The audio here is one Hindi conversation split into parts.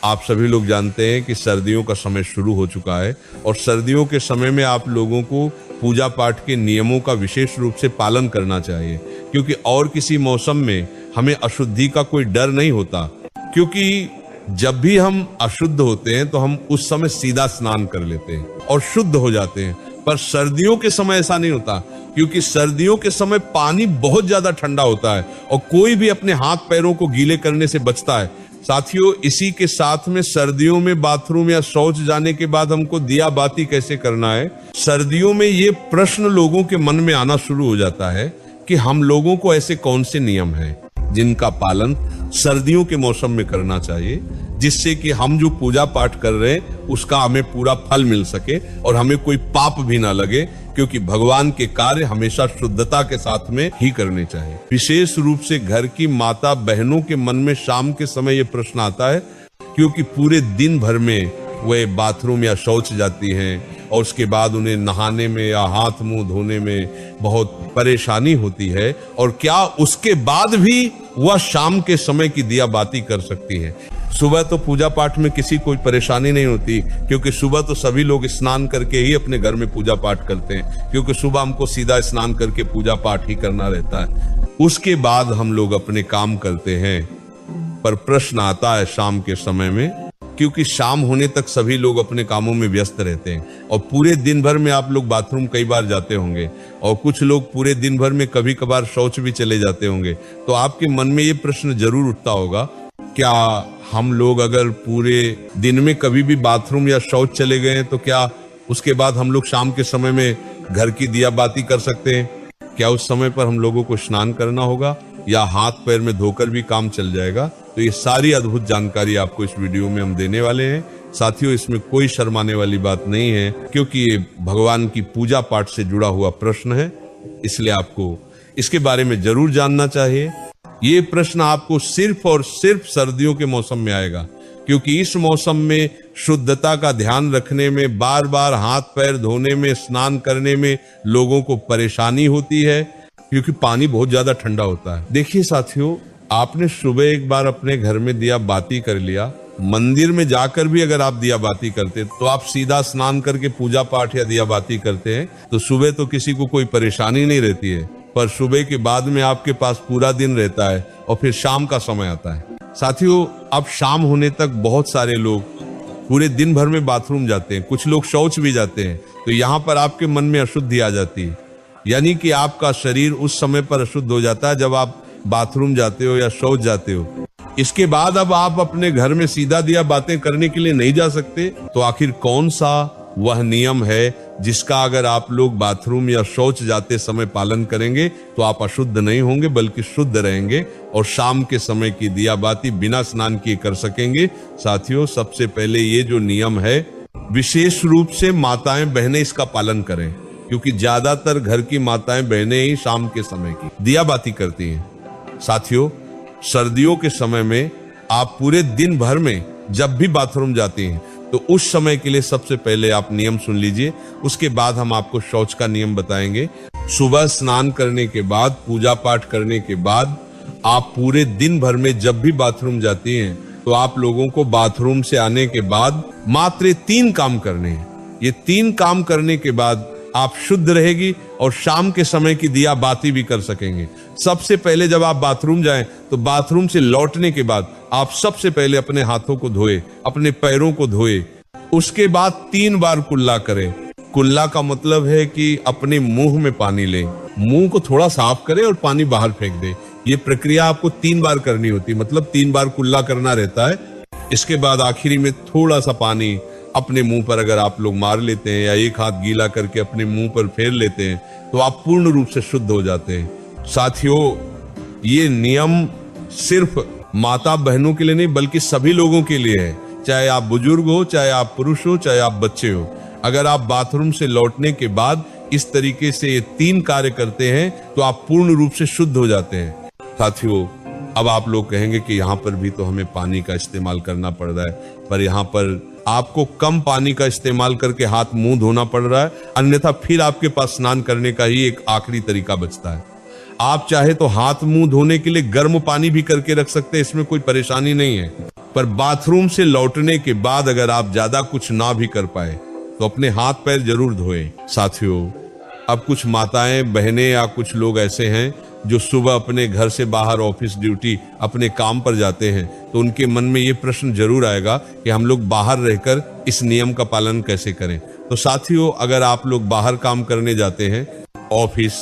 आप सभी लोग जानते हैं कि सर्दियों का समय शुरू हो चुका है और सर्दियों के समय में आप लोगों को पूजा पाठ के नियमों का विशेष रूप से पालन करना चाहिए, क्योंकि और किसी मौसम में हमें अशुद्धि का कोई डर नहीं होता। क्योंकि जब भी हम अशुद्ध होते हैं तो हम उस समय सीधा स्नान कर लेते हैं और शुद्ध हो जाते हैं, पर सर्दियों के समय ऐसा नहीं होता, क्योंकि सर्दियों के समय पानी बहुत ज्यादा ठंडा होता है और कोई भी अपने हाथ पैरों को गीले करने से बचता है। साथियों, इसी के साथ में सर्दियों में बाथरूम या शौच जाने के बाद हमको दिया बाती कैसे करना है, सर्दियों में ये प्रश्न लोगों के मन में आना शुरू हो जाता है कि हम लोगों को ऐसे कौन से नियम हैं जिनका पालन सर्दियों के मौसम में करना चाहिए, जिससे कि हम जो पूजा पाठ कर रहे हैं उसका हमें पूरा फल मिल सके और हमें कोई पाप भी ना लगे, क्योंकि भगवान के कार्य हमेशा शुद्धता के साथ में ही करने चाहिए। विशेष रूप से घर की माता बहनों के मन में शाम के समय ये प्रश्न आता है, क्योंकि पूरे दिन भर में वे बाथरूम या शौच जाती हैं और उसके बाद उन्हें नहाने में या हाथ मुंह धोने में बहुत परेशानी होती है, और क्या उसके बाद भी वह शाम के समय की दिया बाती कर सकती है। सुबह तो पूजा पाठ में किसी कोई परेशानी नहीं होती, क्योंकि सुबह तो सभी लोग स्नान करके ही अपने घर में पूजा पाठ करते हैं, क्योंकि सुबह हमको सीधा स्नान करके पूजा पाठ ही करना रहता है। उसके बाद हम लोग अपने काम करते हैं, पर प्रश्न आता है शाम के समय में, क्योंकि शाम होने तक सभी लोग अपने कामों में व्यस्त रहते हैं और पूरे दिन भर में आप लोग बाथरूम कई बार जाते होंगे और कुछ लोग पूरे दिन भर में कभी कभार शौच भी चले जाते होंगे। तो आपके मन में ये प्रश्न जरूर उठता होगा, क्या हम लोग अगर पूरे दिन में कभी भी बाथरूम या शौच चले गए हैं तो क्या उसके बाद हम लोग शाम के समय में घर की दिया बाती कर सकते हैं? क्या उस समय पर हम लोगों को स्नान करना होगा या हाथ पैर में धोकर भी काम चल जाएगा? तो ये सारी अद्भुत जानकारी आपको इस वीडियो में हम देने वाले हैं। साथियों, इसमें कोई शर्माने वाली बात नहीं है, क्योंकि ये भगवान की पूजा पाठ से जुड़ा हुआ प्रश्न है, इसलिए आपको इसके बारे में जरूर जानना चाहिए। ये प्रश्न आपको सिर्फ और सिर्फ सर्दियों के मौसम में आएगा, क्योंकि इस मौसम में शुद्धता का ध्यान रखने में, बार बार हाथ पैर धोने में, स्नान करने में लोगों को परेशानी होती है, क्योंकि पानी बहुत ज्यादा ठंडा होता है। देखिए साथियों, आपने सुबह एक बार अपने घर में दिया बाती कर लिया, मंदिर में जाकर भी अगर आप दिया बाती करते तो आप सीधा स्नान करके पूजा पाठ या दिया बाती करते हैं तो सुबह तो किसी को कोई परेशानी नहीं रहती है, पर सुबह के बाद में आपके पास पूरा दिन रहता है और फिर शाम का समय आता है। साथियों, अब शाम होने तक बहुत सारे लोग पूरे दिन भर में बाथरूम जाते हैं, कुछ लोग शौच भी जाते हैं, तो यहाँ पर आपके मन में अशुद्धि आ जाती है, यानी कि आपका शरीर उस समय पर अशुद्ध हो जाता है जब आप बाथरूम जाते हो या शौच जाते हो। इसके बाद अब आप अपने घर में सीधा दिया बातें करने के लिए नहीं जा सकते, तो आखिर कौन सा वह नियम है जिसका अगर आप लोग बाथरूम या शौच जाते समय पालन करेंगे तो आप अशुद्ध नहीं होंगे बल्कि शुद्ध रहेंगे और शाम के समय की दिया बाती बिना स्नान किए कर सकेंगे? साथियों, सबसे पहले ये जो नियम है, विशेष रूप से माताएं बहनें इसका पालन करें, क्योंकि ज्यादातर घर की माताएं बहनें ही शाम के समय की दिया बाती करती हैं। साथियों, सर्दियों के समय में आप पूरे दिन भर में जब भी बाथरूम जाती हैं तो उस समय के लिए सबसे पहले आप नियम सुन लीजिए, उसके बाद हम आपको शौच का नियम बताएंगे। सुबह स्नान करने के बाद, पूजा पाठ करने के बाद आप पूरे दिन भर में जब भी बाथरूम जाती हैं तो आप लोगों को बाथरूम से आने के बाद मात्र 3 काम करने हैं। ये 3 काम करने के बाद आप शुद्ध रहेगी और शाम के समय की दिया बाती भी कर सकेंगे। सबसे पहले जब आप बाथरूम जाएं तो बाथरूम से लौटने के बाद आप सबसे पहले अपने हाथों को धोए, अपने पैरों को धोए, उसके बाद 3 बार कुल्ला करें। कुल्ला का मतलब है कि अपने मुंह में पानी लें, मुंह को थोड़ा साफ करें और पानी बाहर फेंक दें। ये प्रक्रिया आपको 3 बार करनी होती है, मतलब 3 बार कुल्ला करना रहता है। इसके बाद आखिरी में थोड़ा सा पानी अपने मुंह पर अगर आप लोग मार लेते हैं या एक हाथ गीला करके अपने मुंह पर फेर लेते हैं तो आप पूर्ण रूप से शुद्ध हो जाते हैं। साथियों, ये नियम सिर्फ माता बहनों के लिए नहीं बल्कि सभी लोगों के लिए है, चाहे आप बुजुर्ग हो, चाहे आप पुरुष हो, चाहे आप बच्चे हो। अगर आप बाथरूम से लौटने के बाद इस तरीके से ये 3 कार्य करते हैं तो आप पूर्ण रूप से शुद्ध हो जाते हैं। साथियों, अब आप लोग कहेंगे कि यहाँ पर भी तो हमें पानी का इस्तेमाल करना पड़ रहा है, पर यहाँ पर आपको कम पानी का इस्तेमाल करके हाथ मुंह धोना पड़ रहा है, अन्यथा फिर आपके पास स्नान करने का ही एक आखिरी तरीका बचता है। आप चाहे तो हाथ मुंह धोने के लिए गर्म पानी भी करके रख सकते हैं, इसमें कोई परेशानी नहीं है। पर बाथरूम से लौटने के बाद अगर आप ज्यादा कुछ ना भी कर पाए तो अपने हाथ पैर जरूर धोएं। साथियों, अब कुछ माताएं, बहनें या कुछ लोग ऐसे हैं जो सुबह अपने घर से बाहर ऑफिस ड्यूटी अपने काम पर जाते हैं, तो उनके मन में ये प्रश्न जरूर आएगा कि हम लोग बाहर रहकर इस नियम का पालन कैसे करें। तो साथियों, अगर आप लोग बाहर काम करने जाते हैं, ऑफिस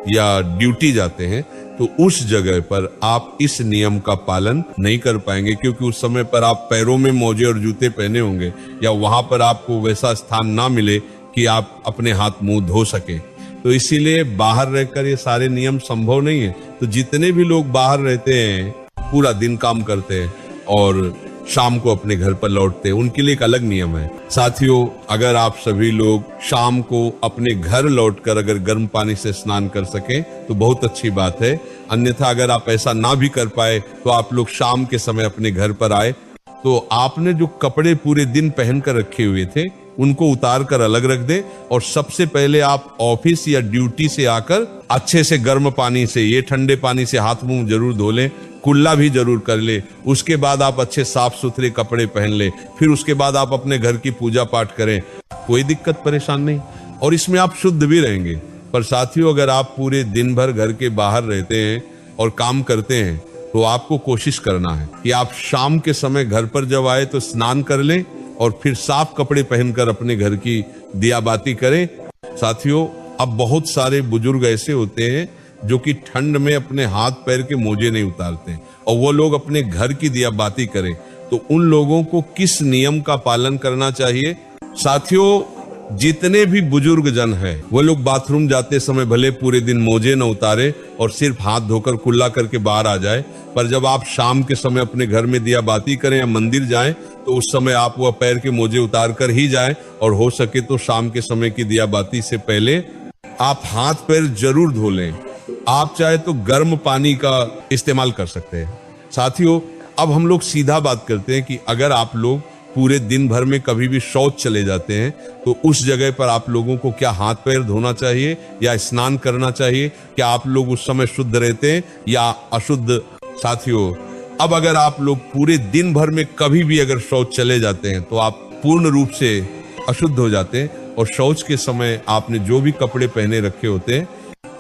या ड्यूटी जाते हैं, तो उस जगह पर आप इस नियम का पालन नहीं कर पाएंगे, क्योंकि उस समय पर आप पैरों में मोजे और जूते पहने होंगे या वहां पर आपको वैसा स्थान ना मिले कि आप अपने हाथ मुंह धो सके। तो इसीलिए बाहर रहकर ये सारे नियम संभव नहीं है। तो जितने भी लोग बाहर रहते हैं, पूरा दिन काम करते हैं और शाम को अपने घर पर लौटते हैं, उनके लिए एक अलग नियम है। साथियों, अगर आप सभी लोग शाम को अपने घर लौटकर अगर गर्म पानी से स्नान कर सकें तो बहुत अच्छी बात है। अन्यथा अगर आप ऐसा ना भी कर पाए तो आप लोग शाम के समय अपने घर पर आए तो आपने जो कपड़े पूरे दिन पहन कर रखे हुए थे उनको उतार कर अलग रख दे, और सबसे पहले आप ऑफिस या ड्यूटी से आकर अच्छे से गर्म पानी से, ये ठंडे पानी से हाथ मुंह जरूर धो लें, कुल्ला भी जरूर कर ले। उसके बाद आप अच्छे साफ सुथरे कपड़े पहन ले, फिर उसके बाद आप अपने घर की पूजा पाठ करें, कोई दिक्कत परेशान नहीं, और इसमें आप शुद्ध भी रहेंगे। पर साथियों, अगर आप पूरे दिन भर घर के बाहर रहते हैं और काम करते हैं तो आपको कोशिश करना है कि आप शाम के समय घर पर जब आए तो स्नान कर लें और फिर साफ कपड़े पहनकर अपने घर की दिया बाती करें। साथियों, अब बहुत सारे बुजुर्ग ऐसे होते हैं जो कि ठंड में अपने हाथ पैर के मोजे नहीं उतारते और वो लोग अपने घर की दिया बाती करें, तो उन लोगों को किस नियम का पालन करना चाहिए? साथियों, जितने भी बुजुर्ग जन हैं वो लोग बाथरूम जाते समय भले पूरे दिन मोजे न उतारे और सिर्फ हाथ धोकर कुल्ला करके बाहर आ जाए, पर जब आप शाम के समय अपने घर में दिया बाती करें या मंदिर जाएं तो उस समय आप वह पैर के मोजे उतार कर ही जाएं, और हो सके तो शाम के समय की दिया बाती से पहले आप हाथ पैर जरूर धो लें। आप चाहे तो गर्म पानी का इस्तेमाल कर सकते हैं। साथियों, अब हम लोग सीधा बात करते हैं कि अगर आप लोग पूरे दिन भर में कभी भी शौच चले जाते हैं तो उस जगह पर आप लोगों को क्या हाथ पैर धोना चाहिए या स्नान करना चाहिए? क्या आप लोग उस समय शुद्ध रहते हैं या अशुद्ध? साथियों, अब अगर आप लोग पूरे दिन भर में कभी भी अगर शौच चले जाते हैं तो आप पूर्ण रूप से अशुद्ध हो जाते हैं, और शौच के समय आपने जो भी कपड़े पहने रखे होते हैं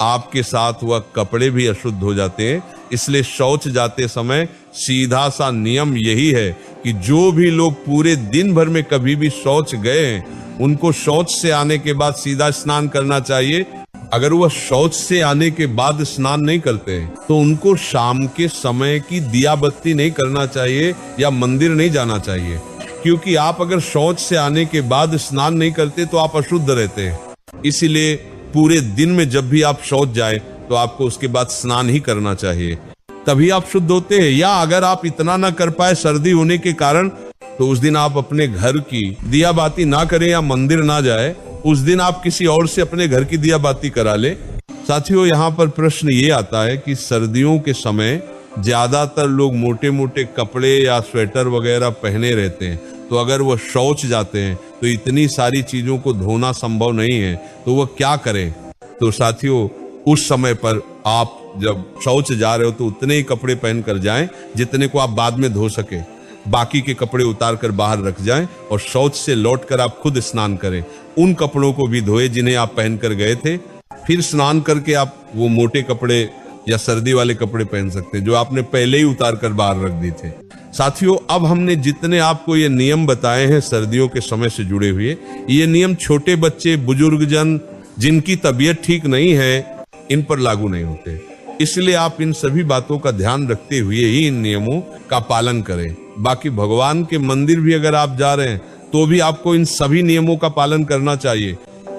आपके साथ वह कपड़े भी अशुद्ध हो जाते हैं। इसलिए शौच जाते समय सीधा सा नियम यही है कि जो भी लोग पूरे दिन भर में कभी भी शौच गए हैं उनको शौच से आने के बाद सीधा स्नान करना चाहिए। अगर वह शौच से आने के बाद स्नान नहीं करते तो उनको शाम के समय की दिया बत्ती नहीं करना चाहिए या मंदिर नहीं जाना चाहिए, क्योंकि आप अगर शौच से आने के बाद स्नान नहीं करते तो आप अशुद्ध रहते हैं। इसीलिए पूरे दिन में जब भी आप शौच जाए तो आपको उसके बाद स्नान ही करना चाहिए, तभी आप शुद्ध होते हैं। या अगर आप इतना ना कर पाए सर्दी होने के कारण, तो उस दिन आप अपने घर की दिया बाती ना करें या मंदिर ना जाए, उस दिन आप किसी और से अपने घर की दिया बाती करा ले। साथियों, यहाँ पर प्रश्न ये आता है कि सर्दियों के समय ज्यादातर लोग मोटे मोटे कपड़े या स्वेटर वगैरह पहने रहते हैं, तो अगर वह शौच जाते हैं तो इतनी सारी चीजों को धोना संभव नहीं है, तो वह क्या करें? तो साथियों, उस समय पर आप जब शौच जा रहे हो तो उतने ही कपड़े पहन कर जाएं जितने को आप बाद में धो सके, बाकी के कपड़े उतार कर बाहर रख जाएं और शौच से लौटकर आप खुद स्नान करें। उन कपड़ों को भी धोए जिन्हें आप पहन कर गए थे, फिर स्नान करके आप वो मोटे कपड़े या सर्दी वाले कपड़े पहन सकते हैं जो आपने पहले ही उतार कर बाहर रख दिए थे। साथियों, अब हमने जितने आपको ये नियम बताए हैं सर्दियों के समय से जुड़े हुए, ये नियम छोटे बच्चे, बुजुर्ग जन जिनकी तबीयत ठीक नहीं है, इन पर लागू नहीं होते। इसलिए आप इन सभी बातों का ध्यान रखते हुए ही इन नियमों का पालन करें। बाकी भगवान के मंदिर भी अगर आप जा रहे हैं तो भी आपको इन सभी नियमों का पालन करना चाहिए।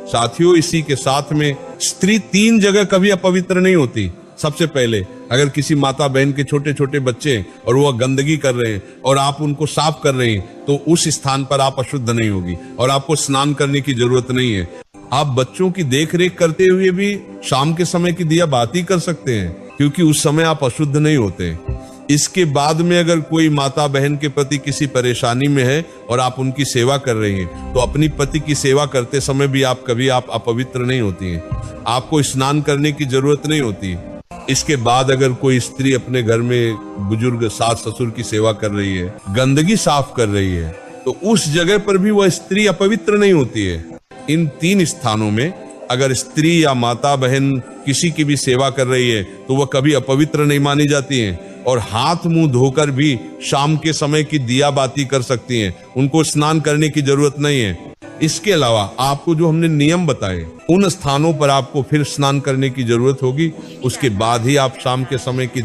साथियों, इसी के साथ में स्त्री 3 जगह कभी अपवित्र नहीं होती। सबसे पहले, अगर किसी माता बहन के छोटे छोटे बच्चे और वह गंदगी कर रहे हैं और आप उनको साफ कर रहे हैं तो उस स्थान पर आप अशुद्ध नहीं होगी और आपको स्नान करने की जरूरत नहीं है। आप बच्चों की देख रेख करते हुए भी शाम के समय की दिया बाती कर सकते हैं, क्योंकि उस समय आप अशुद्ध नहीं होते। इसके बाद में अगर कोई माता बहन के प्रति किसी परेशानी में है और आप उनकी सेवा कर रही हैं, तो अपनी पति की सेवा करते समय भी आप कभी अपवित्र नहीं होती हैं। आपको स्नान करने की जरूरत नहीं होती। इसके बाद अगर कोई स्त्री अपने घर में बुजुर्ग सास ससुर की सेवा कर रही है, गंदगी साफ कर रही है, तो उस जगह पर भी वह स्त्री अपवित्र नहीं होती है। इन 3 स्थानों में अगर स्त्री या माता बहन किसी की भी सेवा कर रही है तो वह कभी अपवित्र नहीं मानी जाती हैं, और हाथ मुंह धोकर भी शाम के समय की दिया बाती कर सकती हैं, उनको स्नान करने की जरूरत नहीं है। इसके अलावा आपको जो हमने नियम बताए उन स्थानों पर आपको फिर स्नान करने की जरूरत होगी, उसके बाद ही आप शाम के समय की